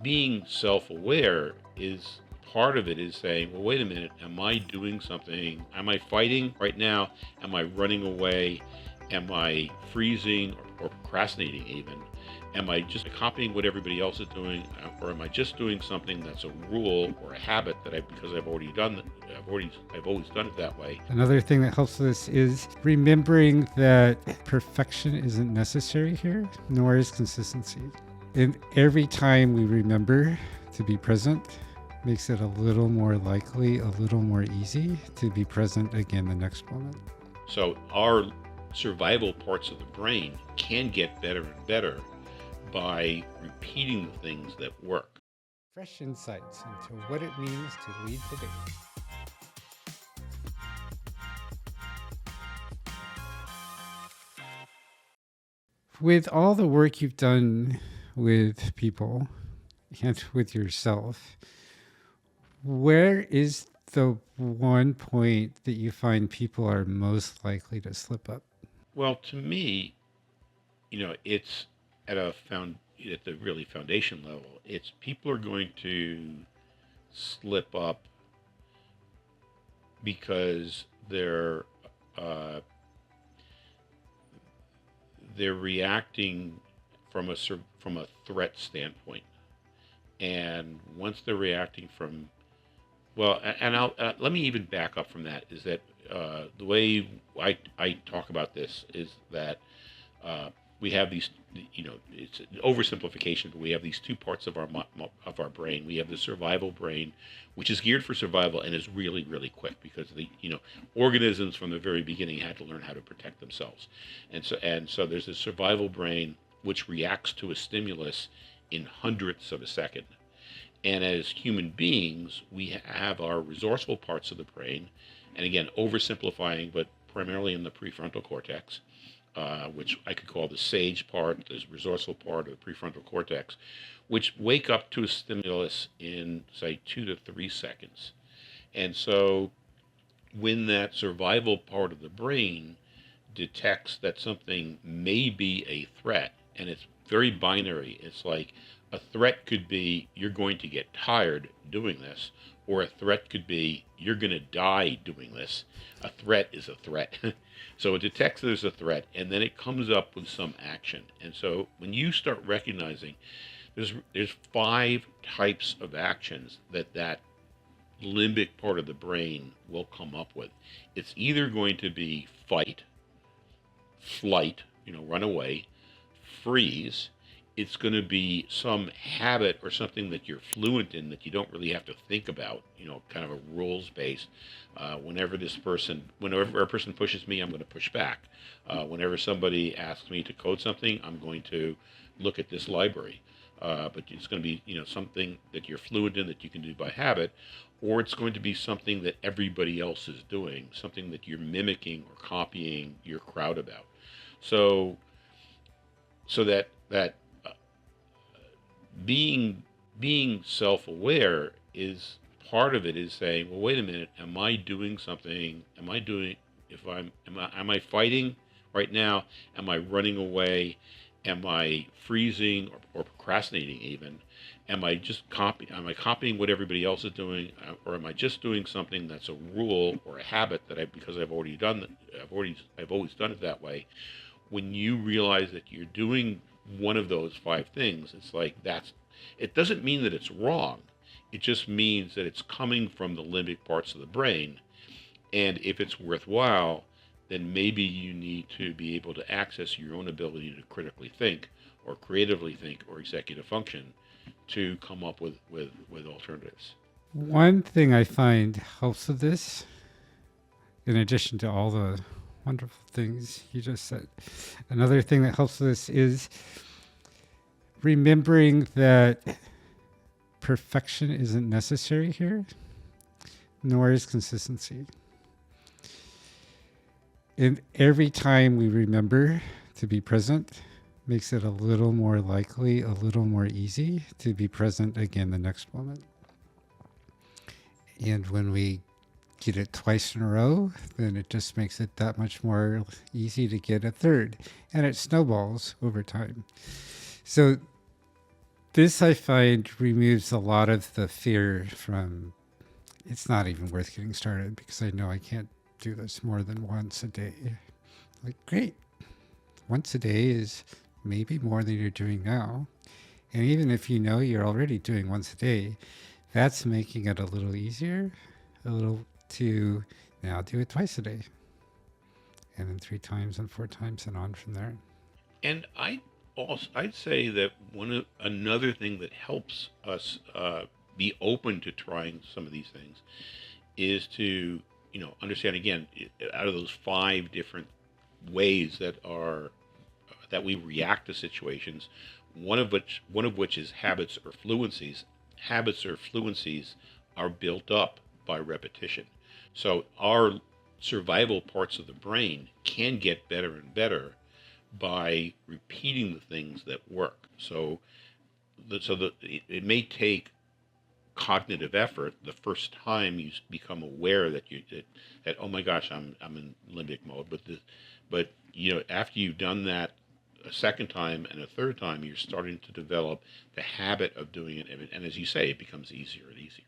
being self-aware is part of it is saying, well, wait a minute, am I doing something? Am I fighting right now? Am I running away? Am I freezing or procrastinating even? Am I just copying what everybody else is doing, or am I just doing something that's a rule or a habit that because I've already done it, I've always done it that way. Another thing that helps with this is remembering that perfection isn't necessary here, nor is consistency. And every time we remember to be present, makes it a little more likely, a little more easy to be present again the next moment. So our survival parts of the brain can get better and better by repeating the things that work. Fresh insights into what it means to lead today. With all the work you've done with people and with yourself, where is the one point that you find people are most likely to slip up? Well, to me, it's at the really foundation level. It's people are going to slip up because they're reacting from a threat standpoint, and once they're reacting from I'll let me even back up from that. Is that the way I talk about this is that we have these, it's an oversimplification, but we have these two parts of our brain. We have the survival brain, which is geared for survival and is really, really quick because the organisms from the very beginning had to learn how to protect themselves, and so there's a survival brain which reacts to a stimulus in hundredths of a second. And as human beings, we have our resourceful parts of the brain, and again, oversimplifying, but primarily in the prefrontal cortex, which I could call the sage part, the resourceful part of the prefrontal cortex, which wake up to a stimulus in, say, 2 to 3 seconds. And so when that survival part of the brain detects that something may be a threat, and it's very binary, it's like a threat could be you're going to get tired doing this, or a threat could be you're going to die doing this. A threat is a threat. So it detects there's a threat, and then it comes up with some action. And so when you start recognizing there's 5 types of actions that limbic part of the brain will come up with. It's either going to be fight, flight, run away, freeze. It's going to be some habit or something that you're fluent in that you don't really have to think about, kind of a rules based. Whenever a person pushes me, I'm going to push back. Whenever somebody asks me to code something, I'm going to look at this library. But it's going to be, something that you're fluent in that you can do by habit, or it's going to be something that everybody else is doing, something that you're mimicking or copying your crowd about. So that being self-aware is part of it is saying, well, wait a minute, am I doing something? Am I fighting right now? Am I running away? Am I freezing or procrastinating even? Am I copying what everybody else is doing, or am I just doing something that's a rule or a habit that because I've always done it that way? When you realize that you're doing one of those 5 things, it's like it doesn't mean that it's wrong. It just means that it's coming from the limbic parts of the brain. And if it's worthwhile, then maybe you need to be able to access your own ability to critically think or creatively think or executive function to come up with alternatives. One thing I find helps with this, in addition to all the wonderful things you just said, another thing that helps with this is remembering that perfection isn't necessary here, nor is consistency. And every time we remember to be present, makes it a little more likely, a little more easy to be present again the next moment. And when we get it twice in a row, then it just makes it that much more easy to get a third. And it snowballs over time. So This I find removes a lot of the fear from it's not even worth getting started because I know I can't do this more than once a day. Like, great. Once a day is maybe more than you're doing now. And even if you know you're already doing once a day, that's making it a little easier, a little to now do it twice a day. And then 3 times and 4 times and on from there. And I'd say that another thing that helps us be open to trying some of these things is to understand again out of those 5 different ways that we react to situations, one of which is habits or fluencies. Habits or fluencies are built up by repetition. So our survival parts of the brain can get better and better by repeating the things that work. It may take cognitive effort the first time you become aware that oh my gosh, I'm in limbic mode, but after you've done that a second time and a third time, you're starting to develop the habit of doing it, and as you say, it becomes easier and easier.